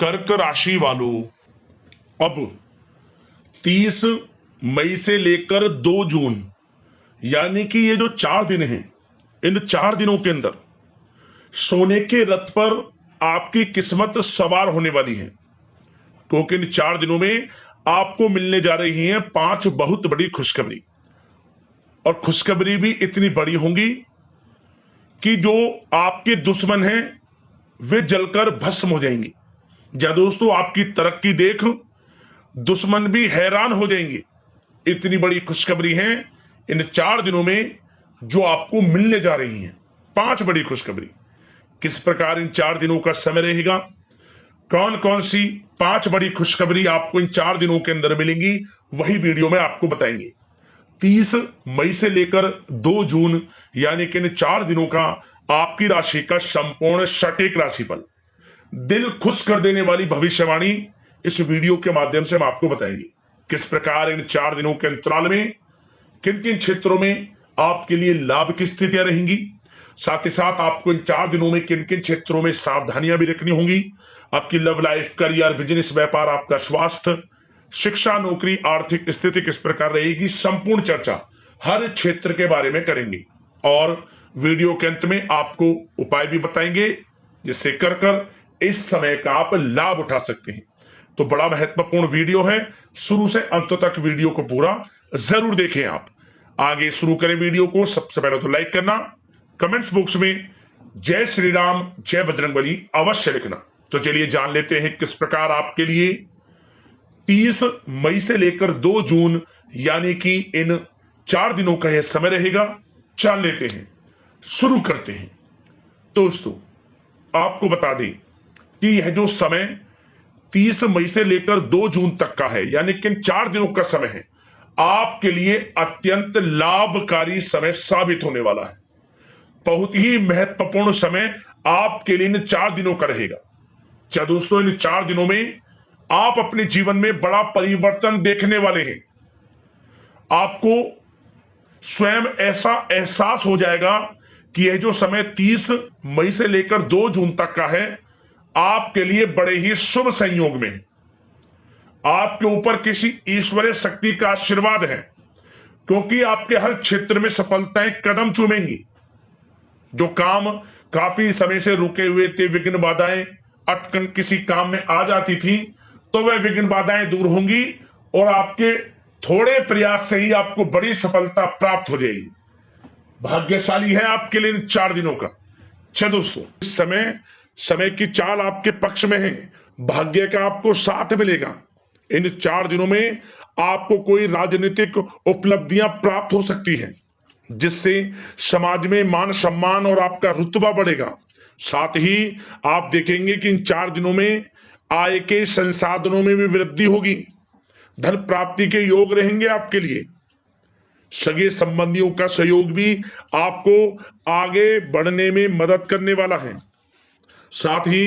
कर्क राशि वालों, अब 30 मई से लेकर 2 जून यानी कि ये जो 4 दिन हैं, इन 4 दिनों के अंदर सोने के रथ पर आपकी किस्मत सवार होने वाली है, क्योंकि इन 4 दिनों में आपको मिलने जा रही हैं 5 बहुत बड़ी खुशखबरी। और खुशखबरी भी इतनी बड़ी होंगी कि जो आपके दुश्मन हैं वे जलकर भस्म हो जाएंगे। या दोस्तों, आपकी तरक्की देख दुश्मन भी हैरान हो जाएंगे। इतनी बड़ी खुशखबरी है इन 4 दिनों में जो आपको मिलने जा रही हैं, 5 बड़ी खुशखबरी। किस प्रकार इन 4 दिनों का समय रहेगा, कौन कौन सी 5 बड़ी खुशखबरी आपको इन 4 दिनों के अंदर मिलेंगी, वही वीडियो में आपको बताएंगे। 30 मई से लेकर 2 जून यानी कि इन 4 दिनों का आपकी राशि का संपूर्ण सटीक राशिफल, दिल खुश कर देने वाली भविष्यवाणी इस वीडियो के माध्यम से हम आपको बताएंगे। किस प्रकार इन 4 दिनों के अंतराल में किन किन क्षेत्रों में आपके लिए लाभ की स्थितियां रहेंगी, साथ ही साथ आपको इन 4 दिनों में किन किन क्षेत्रों में सावधानियां भी रखनी होंगी। आपकी लव लाइफ, करियर, बिजनेस, व्यापार, आपका स्वास्थ्य, शिक्षा, नौकरी, आर्थिक स्थिति किस प्रकार रहेगी, संपूर्ण चर्चा हर क्षेत्र के बारे में करेंगे। और वीडियो के अंत में आपको उपाय भी बताएंगे जिससे कर इस समय का आप लाभ उठा सकते हैं। तो बड़ा महत्वपूर्ण वीडियो है, शुरू से अंत तक वीडियो को पूरा जरूर देखें। आप आगे शुरू करें वीडियो को। सबसे पहले तो लाइक करना, कमेंट्स बॉक्स में जय श्री राम, जय बजरंगबली अवश्य लिखना। तो चलिए जान लेते हैं किस प्रकार आपके लिए 30 मई से लेकर 2 जून यानी कि इन 4 दिनों का यह समय रहेगा। जान लेते हैं, शुरू करते हैं। दोस्तों, आपको बता दें कि यह जो समय 30 मई से लेकर 2 जून तक का है, यानी कि इन 4 दिनों का समय है, आपके लिए अत्यंत लाभकारी समय साबित होने वाला है। बहुत ही महत्वपूर्ण समय आपके लिए इन 4 दिनों का रहेगा। क्या दोस्तों, इन 4 दिनों में आप अपने जीवन में बड़ा परिवर्तन देखने वाले हैं। आपको स्वयं ऐसा एहसास हो जाएगा कि यह जो समय 30 मई से लेकर 2 जून तक का है, आपके लिए बड़े ही शुभ संयोग में है। आपके ऊपर किसी ईश्वरीय शक्ति का आशीर्वाद है, क्योंकि आपके हर क्षेत्र में सफलताएं कदम चूमेंगी। जो काम काफी समय से रुके हुए थे, विघ्न बाधाएं अटकन किसी काम में आ जाती थी, तो वह विघ्न बाधाएं दूर होंगी और आपके थोड़े प्रयास से ही आपको बड़ी सफलता प्राप्त हो जाएगी। भाग्यशाली है आपके लिए इन 4 दिनों का। अच्छा दोस्तों, इस समय की चाल आपके पक्ष में है, भाग्य का आपको साथ मिलेगा। इन 4 दिनों में आपको कोई राजनीतिक उपलब्धियां प्राप्त हो सकती हैं, जिससे समाज में मान सम्मान और आपका रुतबा बढ़ेगा। साथ ही आप देखेंगे कि इन 4 दिनों में आय के संसाधनों में भी वृद्धि होगी, धन प्राप्ति के योग रहेंगे आपके लिए। सगे संबंधियों का सहयोग भी आपको आगे बढ़ने में मदद करने वाला है। साथ ही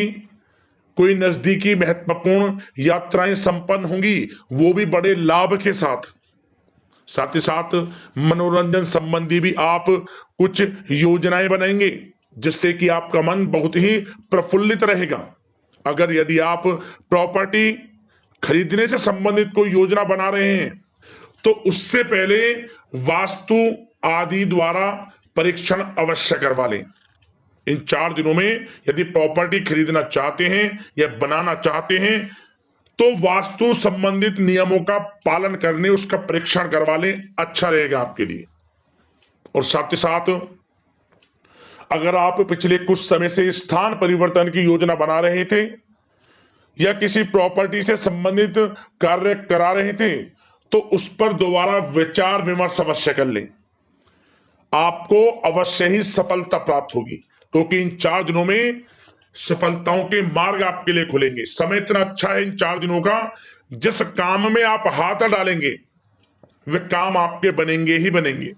कोई नजदीकी महत्वपूर्ण यात्राएं संपन्न होंगी, वो भी बड़े लाभ के साथ। साथ ही साथ मनोरंजन संबंधी भी आप कुछ योजनाएं बनाएंगे, जिससे कि आपका मन बहुत ही प्रफुल्लित रहेगा। अगर यदि आप प्रॉपर्टी खरीदने से संबंधित कोई योजना बना रहे हैं, तो उससे पहले वास्तु आदि द्वारा परीक्षण अवश्य करवा लें। इन 4 दिनों में यदि प्रॉपर्टी खरीदना चाहते हैं या बनाना चाहते हैं, तो वास्तु संबंधित नियमों का पालन करने उसका परीक्षण करवा लें, अच्छा रहेगा आपके लिए। और साथ ही साथ अगर आप पिछले कुछ समय से स्थान परिवर्तन की योजना बना रहे थे या किसी प्रॉपर्टी से संबंधित कार्य करा रहे थे, तो उस पर दोबारा विचार विमर्श अवश्य कर लें। आपको अवश्य ही सफलता प्राप्त होगी, क्योंकि इन 4 दिनों में सफलताओं के मार्ग आपके लिए खुलेंगे। समय इतना अच्छा है इन 4 दिनों का, जिस काम में आप हाथ डालेंगे वे काम आपके बनेंगे ही बनेंगे।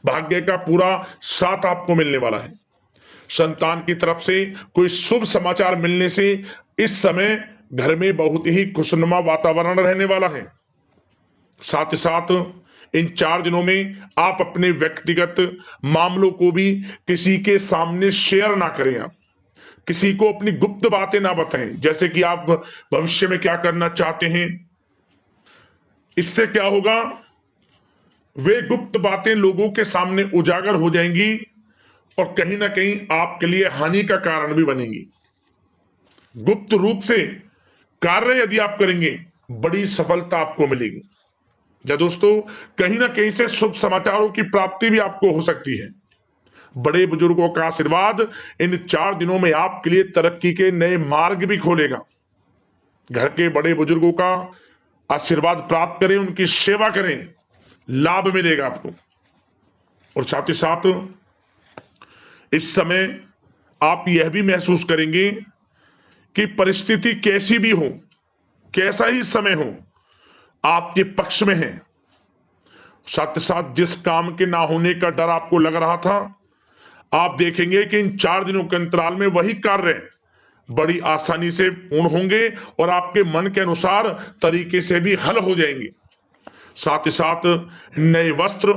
भाग्य का पूरा साथ आपको मिलने वाला है। संतान की तरफ से कोई शुभ समाचार मिलने से इस समय घर में बहुत ही खुशनुमा वातावरण रहने वाला है। साथ ही साथ इन 4 दिनों में आप अपने व्यक्तिगत मामलों को भी किसी के सामने शेयर ना करें। आप किसी को अपनी गुप्त बातें ना बताएं, जैसे कि आप भविष्य में क्या करना चाहते हैं। इससे क्या होगा, वे गुप्त बातें लोगों के सामने उजागर हो जाएंगी और कहीं ना कहीं आपके लिए हानि का कारण भी बनेंगी। गुप्त रूप से कार्य यदि आप करेंगे, बड़ी सफलता आपको मिलेगी। या दोस्तों, कहीं ना कहीं से शुभ समाचारों की प्राप्ति भी आपको हो सकती है। बड़े बुजुर्गों का आशीर्वाद इन 4 दिनों में आपके लिए तरक्की के नए मार्ग भी खोलेगा। घर के बड़े बुजुर्गों का आशीर्वाद प्राप्त करें, उनकी सेवा करें, लाभ मिलेगा आपको। और साथ ही साथ इस समय आप यह भी महसूस करेंगे कि परिस्थिति कैसी भी हो, कैसा ही समय हो, आपके पक्ष में है। साथ ही साथ जिस काम के ना होने का डर आपको लग रहा था, आप देखेंगे कि इन 4 दिनों के अंतराल में वही कार्य बड़ी आसानी से पूर्ण होंगे और आपके मन के अनुसार तरीके से भी हल हो जाएंगे। साथ ही साथ नए वस्त्र,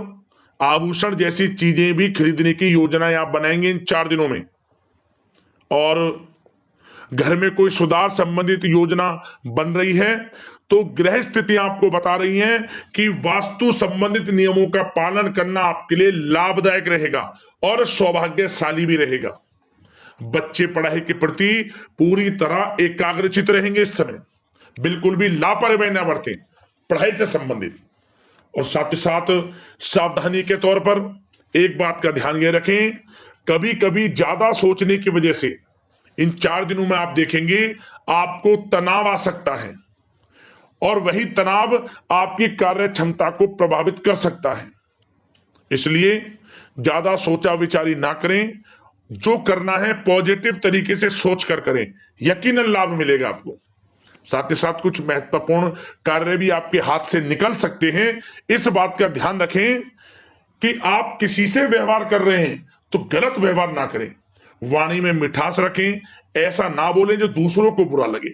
आभूषण जैसी चीजें भी खरीदने की योजनाएं आप बनाएंगे इन 4 दिनों में। और घर में कोई सुधार संबंधित योजना बन रही है तो ग्रह स्थितियां आपको बता रही हैं कि वास्तु संबंधित नियमों का पालन करना आपके लिए लाभदायक रहेगा और सौभाग्यशाली भी रहेगा। बच्चे पढ़ाई के प्रति पूरी तरह एकाग्रचित रहेंगे इस समय, बिल्कुल भी लापरवाही न बरतें पढ़ाई से संबंधित। और साथ ही साथ सावधानी के तौर पर एक बात का ध्यान ये रखें, कभी कभी ज्यादा सोचने की वजह से इन 4 दिनों में आप देखेंगे आपको तनाव आ सकता है और वही तनाव आपकी कार्य क्षमता को प्रभावित कर सकता है। इसलिए ज्यादा सोचा विचारी ना करें, जो करना है पॉजिटिव तरीके से सोच कर करें, यकीनन लाभ मिलेगा आपको। साथ ही साथ कुछ महत्वपूर्ण कार्य भी आपके हाथ से निकल सकते हैं। इस बात का ध्यान रखें कि आप किसी से व्यवहार कर रहे हैं तो गलत व्यवहार ना करें, वाणी में मिठास रखें, ऐसा ना बोलें जो दूसरों को बुरा लगे।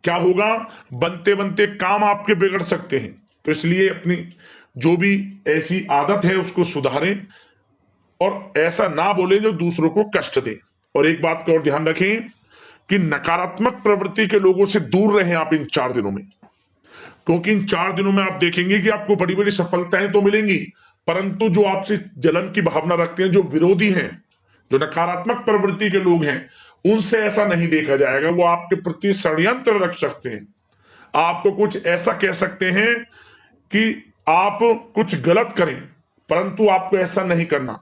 क्या होगा, बनते बनते काम आपके बिगड़ सकते हैं। तो इसलिए अपनी जो भी ऐसी आदत है उसको सुधारें और ऐसा ना बोले जो दूसरों को कष्ट दे। और एक बात का और ध्यान रखें कि नकारात्मक प्रवृत्ति के लोगों से दूर रहें आप इन 4 दिनों में, क्योंकि इन 4 दिनों में आप देखेंगे कि आपको बड़ी बड़ी सफलताएं तो मिलेंगी, परंतु जो आपसे जलन की भावना रखते हैं, जो विरोधी हैं, जो नकारात्मक प्रवृत्ति के लोग हैं, उनसे ऐसा नहीं देखा जाएगा। वो आपके प्रति षड्यंत्र रख सकते हैं, आपको कुछ ऐसा कह सकते हैं कि आप कुछ गलत करें, परंतु आपको ऐसा नहीं करना।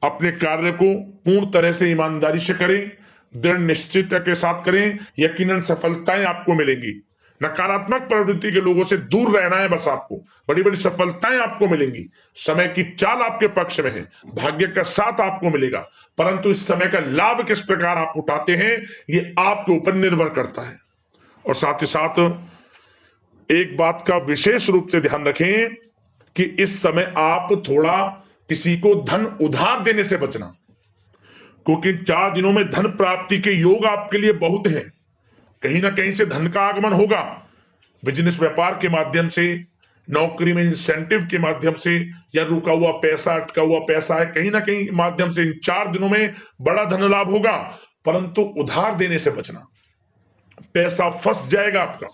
अपने कार्य को पूर्ण तरह से ईमानदारी से करें, दृढ़ निश्चितता के साथ करें, यकीनन सफलताएं आपको मिलेंगी। नकारात्मक प्रवृत्ति के लोगों से दूर रहना है बस, आपको बड़ी बड़ी सफलताएं आपको मिलेंगी। समय की चाल आपके पक्ष में है, भाग्य का साथ आपको मिलेगा, परंतु इस समय का लाभ किस प्रकार आप उठाते हैं ये आपके ऊपर निर्भर करता है। और साथ ही साथ एक बात का विशेष रूप से ध्यान रखें कि इस समय आप थोड़ा किसी को धन उधार देने से बचना, क्योंकि 4 दिनों में धन प्राप्ति के योग आपके लिए बहुत हैं। कहीं ना कहीं से धन का आगमन होगा, बिजनेस व्यापार के माध्यम से, नौकरी में इंसेंटिव के माध्यम से, या रुका हुआ पैसा, अटका हुआ पैसा है, कहीं ना कहीं माध्यम से इन 4 दिनों में बड़ा धन लाभ होगा। परंतु उधार देने से बचना, पैसा फंस जाएगा आपका।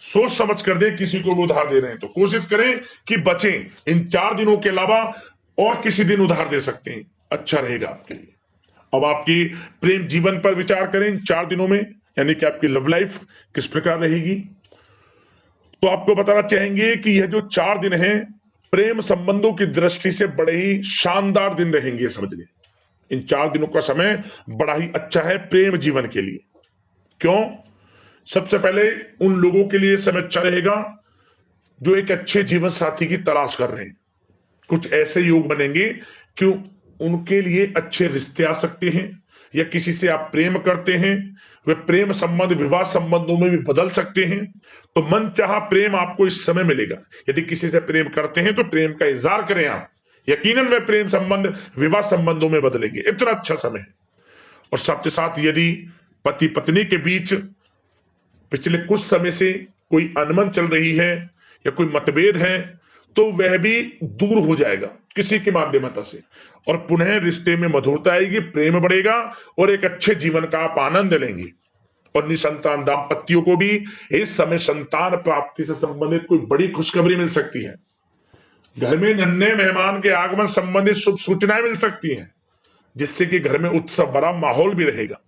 सोच समझ कर दें, किसी को भी उधार दे रहे हैं तो कोशिश करें कि बचें। इन 4 दिनों के अलावा और किसी दिन उधार दे सकते हैं, अच्छा रहेगा आपके लिए। अब आपकी प्रेम जीवन पर विचार करें इन 4 दिनों में, यानी कि आपकी लव लाइफ किस प्रकार रहेगी। तो आपको बताना चाहेंगे कि यह जो 4 दिन हैं प्रेम संबंधों की दृष्टि से बड़े ही शानदार दिन रहेंगे, समझ लें। इन 4 दिनों का समय बड़ा ही अच्छा है प्रेम जीवन के लिए। क्यों? सबसे पहले उन लोगों के लिए समय अच्छा रहेगा जो एक अच्छे जीवन साथी की तलाश कर रहे हैं। कुछ ऐसे योग बनेंगे कि उनके लिए अच्छे रिश्ते आ सकते हैं, या किसी से आप प्रेम करते हैं, वे प्रेम संबंध विवाह संबंधों में भी बदल सकते हैं। तो मन चाहा प्रेम आपको इस समय मिलेगा। यदि किसी से प्रेम करते हैं तो प्रेम का इजहार करें आप, यकीनन वे प्रेम संबंध विवाह संबंधों में बदलेंगे। इतना अच्छा समय है। और साथ ही साथ यदि पति पत्नी के बीच पिछले कुछ समय से कोई अनबन चल रही है या कोई मतभेद है, तो वह भी दूर हो जाएगा किसी के माध्यमता से, और पुनः रिश्ते में मधुरता आएगी, प्रेम बढ़ेगा और एक अच्छे जीवन का आप आनंद लेंगे। और निसंतान दाम्पत्यों को भी इस समय संतान प्राप्ति से संबंधित कोई बड़ी खुशखबरी मिल सकती है। घर में नन्हे मेहमान के आगमन संबंधित शुभ सूचनाएं मिल सकती हैं, जिससे कि घर में उत्सव भरा माहौल भी रहेगा।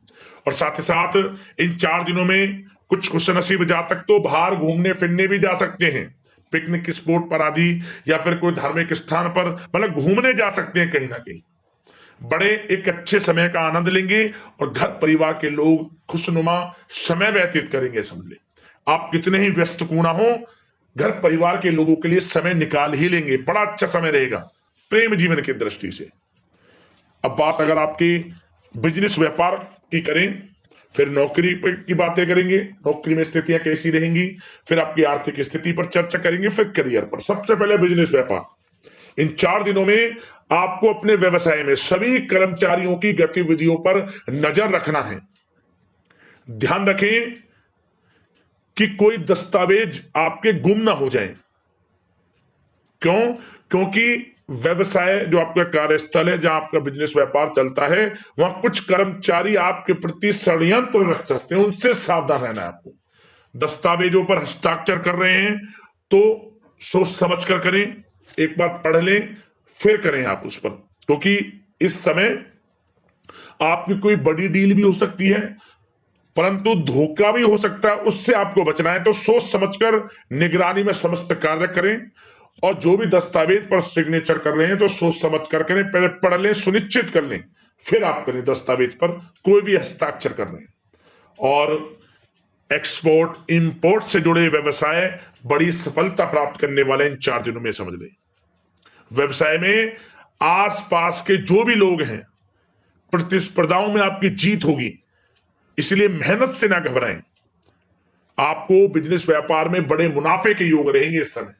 और साथ ही साथ इन 4 दिनों में कुछ खुशनसीब जातक तो बाहर घूमने फिरने भी जा सकते हैं, पिकनिक स्पॉट पर आदि, या फिर कोई धार्मिक स्थान पर मतलब घूमने जा सकते हैं कहीं ना कहीं। बड़े एक अच्छे समय का आनंद लेंगे और घर परिवार के लोग खुशनुमा समय व्यतीत करेंगे। समझ ले, आप कितने ही व्यस्त क्यों ना हो, घर परिवार के लोगों के लिए समय निकाल ही लेंगे। बड़ा अच्छा समय रहेगा प्रेम जीवन की दृष्टि से। अब बात अगर आपकी बिजनेस व्यापार की करें, फिर नौकरी की बातें करेंगे, नौकरी में स्थितियां कैसी रहेंगी, फिर आपकी आर्थिक स्थिति पर चर्चा करेंगे, फिर करियर पर। सबसे पहले बिजनेस व्यापार। इन 4 दिनों में आपको अपने व्यवसाय में सभी कर्मचारियों की गतिविधियों पर नजर रखना है। ध्यान रखें कि कोई दस्तावेज आपके गुम ना हो जाएं। क्यों? क्योंकि व्यवसाय जो आपका कार्यस्थल है, जहां आपका बिजनेस व्यापार चलता है, वहां कुछ कर्मचारी आपके प्रति षड्यंत्र रख सकते हैं, उनसे सावधान रहना है आपको। दस्तावेजों पर हस्ताक्षर कर रहे हैं तो सोच समझ कर करें, एक बार पढ़ लें फिर करें आप उस पर, क्योंकि इस समय आपकी कोई बड़ी डील भी हो सकती है, परंतु धोखा भी हो सकता है, उससे आपको बचना है। तो सोच समझकर निगरानी में समस्त कार्य करें, और जो भी दस्तावेज पर सिग्नेचर कर रहे हैं तो सोच समझ कर करें, पहले पढ़ लें, सुनिश्चित कर लें, फिर आप करें दस्तावेज पर कोई भी हस्ताक्षर कर रहे हैं। और एक्सपोर्ट इंपोर्ट से जुड़े व्यवसाय बड़ी सफलता प्राप्त करने वाले इन 4 दिनों में। समझ लें, व्यवसाय में आसपास के जो भी लोग हैं, प्रतिस्पर्धाओं में आपकी जीत होगी, इसलिए मेहनत से ना घबराएं। आपको बिजनेस व्यापार में बड़े मुनाफे के योग रहेंगे इस समय।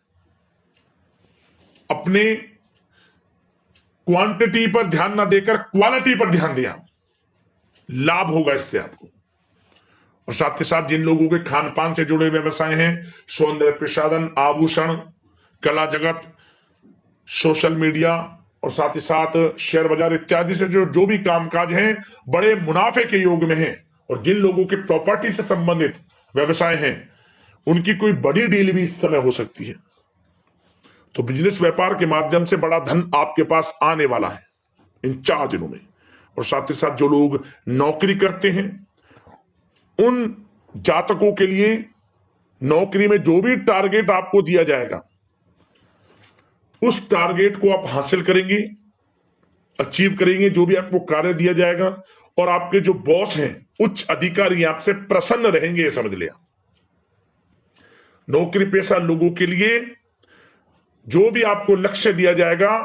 अपने क्वांटिटी पर ध्यान ना देकर क्वालिटी पर ध्यान दिया, लाभ होगा इससे आपको। और साथ ही साथ जिन लोगों के खान पान से जुड़े व्यवसाय हैं, सौंदर्य प्रसाधन, आभूषण, कला जगत, सोशल मीडिया और साथ ही साथ शेयर बाजार इत्यादि से जो भी कामकाज हैं, बड़े मुनाफे के योग में हैं। और जिन लोगों के प्रॉपर्टी से संबंधित व्यवसाय हैं, उनकी कोई बड़ी डील भी इस समय हो सकती है। तो बिजनेस व्यापार के माध्यम से बड़ा धन आपके पास आने वाला है इन 4 दिनों में। और साथ ही साथ जो लोग नौकरी करते हैं, उन जातकों के लिए नौकरी में जो भी टारगेट आपको दिया जाएगा, उस टारगेट को आप हासिल करेंगे, अचीव करेंगे, जो भी आपको कार्य दिया जाएगा। और आपके जो बॉस हैं, उच्च अधिकारी, आपसे प्रसन्न रहेंगे, ये समझ लिया। नौकरी पेशा लोगों के लिए जो भी आपको लक्ष्य दिया जाएगा,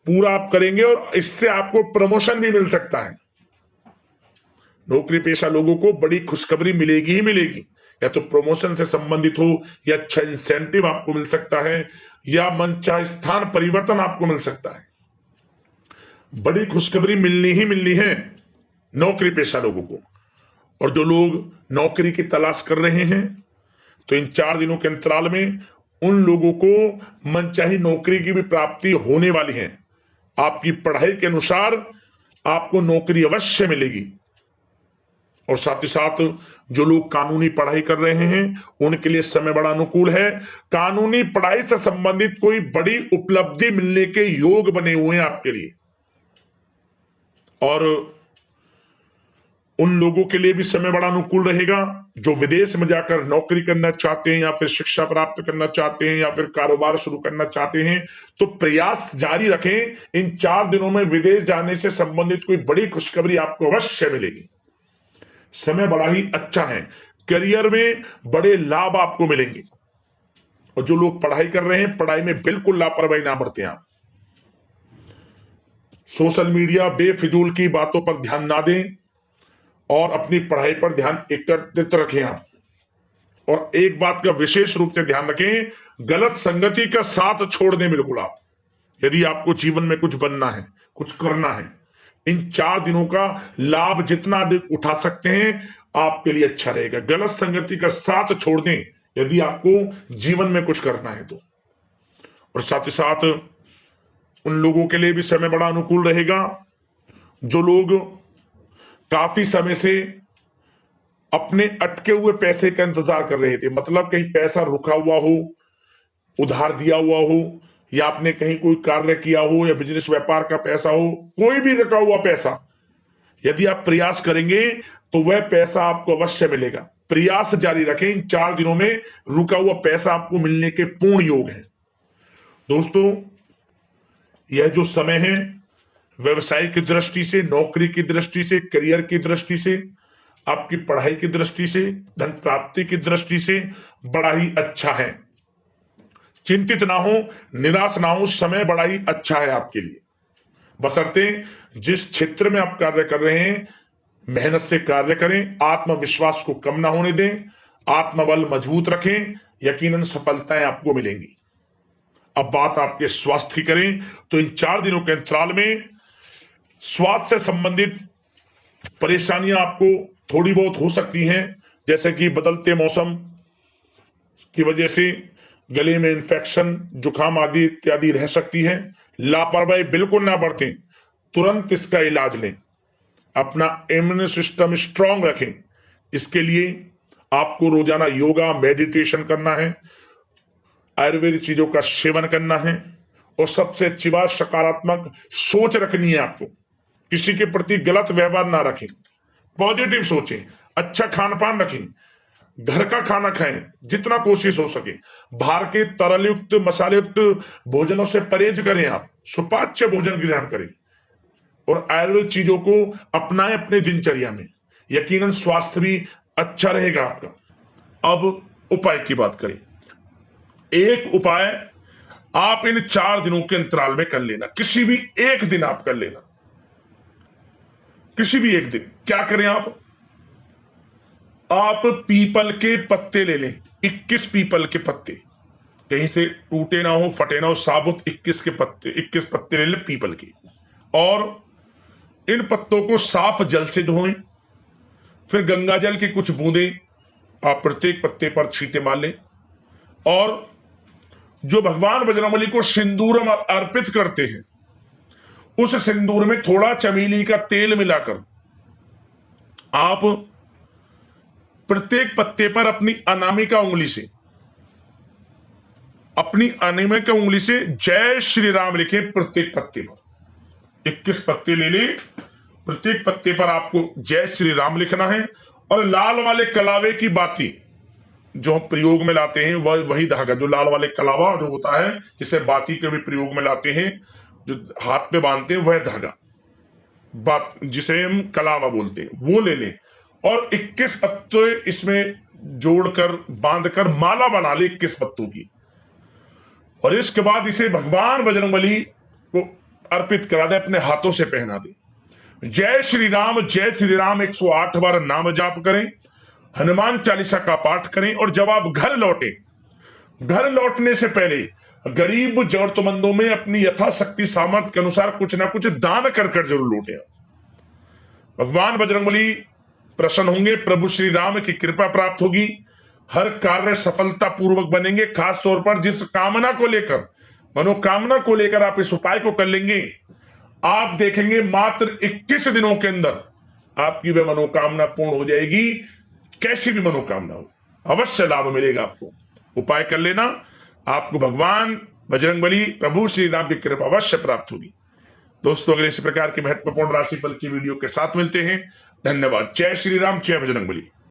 पूरा आप करेंगे और इससे आपको प्रमोशन भी मिल सकता है। नौकरी पेशा लोगों को बड़ी खुशखबरी मिलेगी ही मिलेगी, या तो प्रमोशन से संबंधित हो, या अच्छा इंसेंटिव आपको मिल सकता है, या मनचाहे स्थान परिवर्तन आपको मिल सकता है। बड़ी खुशखबरी मिलनी ही मिलनी है नौकरी पेशा लोगों को। और जो लोग नौकरी की तलाश कर रहे हैं, तो इन 4 दिनों के अंतराल में उन लोगों को मनचाही नौकरी की भी प्राप्ति होने वाली है। आपकी पढ़ाई के अनुसार आपको नौकरी अवश्य मिलेगी। और साथ ही साथ जो लोग कानूनी पढ़ाई कर रहे हैं, उनके लिए समय बड़ा अनुकूल है। कानूनी पढ़ाई से संबंधित कोई बड़ी उपलब्धि मिलने के योग बने हुए हैं आपके लिए। और उन लोगों के लिए भी समय बड़ा अनुकूल रहेगा जो विदेश में जाकर नौकरी करना चाहते हैं, या फिर शिक्षा प्राप्त करना चाहते हैं, या फिर कारोबार शुरू करना चाहते हैं। तो प्रयास जारी रखें। इन 4 दिनों में विदेश जाने से संबंधित कोई बड़ी खुशखबरी आपको अवश्य मिलेगी। समय बड़ा ही अच्छा है, करियर में बड़े लाभ आपको मिलेंगे। और जो लोग पढ़ाई कर रहे हैं, पढ़ाई में बिल्कुल लापरवाही ना बरतें आप। सोशल मीडिया बेफिजूल की बातों पर ध्यान ना दें और अपनी पढ़ाई पर ध्यान एकत्रित रखें आप। और एक बात का विशेष रूप से ध्यान रखें, गलत संगति का साथ छोड़ दें बिल्कुल आप। यदि आपको जीवन में कुछ बनना है, कुछ करना है, इन 4 दिनों का लाभ जितना अधिक उठा सकते हैं आपके लिए अच्छा रहेगा। गलत संगति का साथ छोड़ दें यदि आपको जीवन में कुछ करना है तो। और साथ ही साथ उन लोगों के लिए भी समय बड़ा अनुकूल रहेगा जो लोग काफी समय से अपने अटके हुए पैसे का इंतजार कर रहे थे, मतलब कहीं पैसा रुका हुआ हो, उधार दिया हुआ हो, या आपने कहीं कोई कार्य किया हो, या बिजनेस व्यापार का पैसा हो, कोई भी रुका हुआ पैसा, यदि आप प्रयास करेंगे तो वह पैसा आपको अवश्य मिलेगा। प्रयास जारी रखें, इन 4 दिनों में रुका हुआ पैसा आपको मिलने के पूर्ण योग है। दोस्तों, यह जो समय है व्यवसाय की दृष्टि से, नौकरी की दृष्टि से, करियर की दृष्टि से, आपकी पढ़ाई की दृष्टि से, धन प्राप्ति की दृष्टि से बड़ा ही अच्छा है। चिंतित ना हो, निराश ना हो, समय बड़ा ही अच्छा है आपके लिए। बशर्ते जिस क्षेत्र में आप कार्य कर रहे हैं मेहनत से कार्य करें, आत्मविश्वास को कम ना होने दें, आत्मबल मजबूत रखें, यकीनन सफलताएं आपको मिलेंगी। अब बात आपके स्वास्थ्य की करें तो इन 4 दिनों के अंतराल में स्वास्थ्य से संबंधित परेशानियां आपको थोड़ी बहुत हो सकती हैं, जैसे कि बदलते मौसम की वजह से गले में इंफेक्शन, जुकाम आदि इत्यादि रह सकती है। लापरवाही बिल्कुल ना बरतें, तुरंत इसका इलाज लें, अपना इम्यून सिस्टम स्ट्रांग रखें। इसके लिए आपको रोजाना योगा, मेडिटेशन करना है, आयुर्वेदिक चीजों का सेवन करना है, और सबसे अच्छी बात सकारात्मक सोच रखनी है। आपको किसी के प्रति गलत व्यवहार ना रखें, पॉजिटिव सोचें, अच्छा खान पान रखें, घर का खाना खाएं जितना कोशिश हो सके, बाहर के तरल युक्त मसाले युक्त भोजनों से परहेज करें, आप सुपाच्य भोजन ग्रहण करें और आयुर्वेद चीजों को अपनाएं अपने दिनचर्या में, यकीनन स्वास्थ्य भी अच्छा रहेगा आपका। अब उपाय की बात करें। एक उपाय आप इन 4 दिनों के अंतराल में कर लेना, किसी भी एक दिन आप कर लेना, किसी भी एक दिन। क्या करें आप पीपल के पत्ते ले लें, 21 पीपल के पत्ते, कहीं से टूटे ना हो, फटे ना हो, साबुत 21 पत्ते ले लें पीपल के, और इन पत्तों को साफ जल से धोएं, फिर गंगा जल की कुछ बूंदें आप प्रत्येक पत्ते पर छींटे मार लें, और जो भगवान बजरंगबली को सिंदूर अर्पित करते हैं उस सिंदूर में थोड़ा चमेली का तेल मिलाकर आप प्रत्येक पत्ते पर अपनी अनामिका उंगली से जय श्री राम लिखें। प्रत्येक पत्ते पर 21 पत्ते ले लें, प्रत्येक पत्ते पर आपको जय श्री राम लिखना है, और लाल वाले कलावे की बाती जो हम प्रयोग में लाते हैं वही धागा, जो लाल वाले कलावा जो होता है जिसे बाती के भी प्रयोग में लाते हैं, जो हाथ पे बांधते हैं, वह धागा जिसे हम कलावा बोलते हैं, वो ले लें, और 21 पत्ते इसमें जोड़कर बांधकर माला बना ले 21 पत्तों की, और इसके बाद इसे भगवान बजरंगबली को अर्पित करा दे, अपने हाथों से पहना दे। जय श्री राम 108 बार नाम जाप करें, हनुमान चालीसा का पाठ करें, और जब आप घर लौटने से पहले गरीब जरूरतमंदों में अपनी यथाशक्ति सामर्थ्य के अनुसार कुछ ना कुछ दान कर जरूर लौटे। भगवान बजरंगबली प्रसन्न होंगे, प्रभु श्री राम की कृपा प्राप्त होगी, हर कार्य सफलता पूर्वक बनेंगे। खास तौर पर जिस मनोकामना को लेकर आप इस उपाय को कर लेंगे, आप देखेंगे मात्र 21 दिनों के अंदर आपकी वह मनोकामना पूर्ण हो जाएगी। कैसी भी मनोकामना हो, अवश्य लाभ मिलेगा आपको। उपाय कर लेना, आपको भगवान बजरंगबली प्रभु श्री राम की कृपा अवश्य प्राप्त होगी। दोस्तों, अगले इसी प्रकार की महत्वपूर्ण राशिफल की वीडियो के साथ मिलते हैं। धन्यवाद। जय श्री राम, जय बजरंगबली।